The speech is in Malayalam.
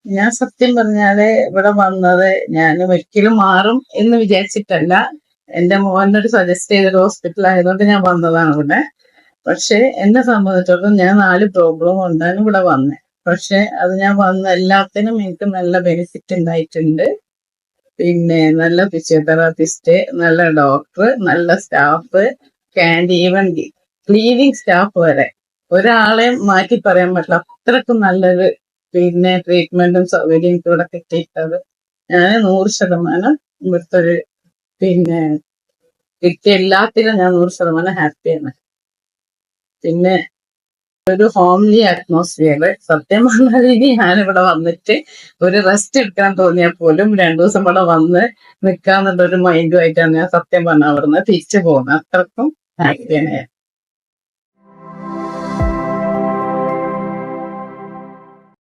ഞാൻ സത്യം പറഞ്ഞാല് ഇവിടെ വന്നത് ഞാൻ ഒരിക്കലും മാറും എന്ന് വിചാരിച്ചിട്ടല്ല. എന്റെ മോനൊരു സജസ്റ്റ് ചെയ്തൊരു ഹോസ്പിറ്റൽ ആയതുകൊണ്ട് ഞാൻ വന്നതാണ് ഇവിടെ. പക്ഷെ എന്നെ സംബന്ധിച്ചിടത്തോളം ഞാൻ 4 പ്രോബ്ലം കൊണ്ടാണ് ഇവിടെ വന്നത്. പക്ഷെ അത് ഞാൻ വന്ന എല്ലാത്തിനും എനിക്ക് നല്ല ബെനിഫിറ്റ് ഉണ്ടായിട്ടുണ്ട്. പിന്നെ നല്ല ഫിസിയോതെറാപ്പിസ്റ്റ്, നല്ല ഡോക്ടർ, നല്ല സ്റ്റാഫ്, ഈവൻ ക്ലീനിങ് സ്റ്റാഫ് വരെ ഒരാളെ മാറ്റി പറയാൻ പറ്റില്ല. അത്രക്കും നല്ലൊരു ട്രീറ്റ്മെന്റും സൗകര്യം എനിക്ക് ഇവിടെ കിട്ടിയിട്ടത് ഞാൻ 100% ഇവിടുത്തെ പിന്നെ കിട്ടിയ എല്ലാത്തിലും ഞാൻ 100% ഹാപ്പിയാണ്. പിന്നെ ഒരു ഹോംലി അറ്റ്മോസ്ഫിയർ. സത്യം പറഞ്ഞാൽ ഇനി ഞാനിവിടെ വന്നിട്ട് ഒരു റെസ്റ്റ് എടുക്കാൻ തോന്നിയാൽ പോലും 2 ദിവസം ഇവിടെ വന്ന് നിൽക്കാന്നുള്ളൊരു മൈൻഡുമായിട്ടാണ് ഞാൻ സത്യം പറഞ്ഞാൽ അവിടുന്ന് തിരിച്ചു പോകുന്നത്. അത്രക്കും ഹാപ്പിയാണ് ഞാൻ.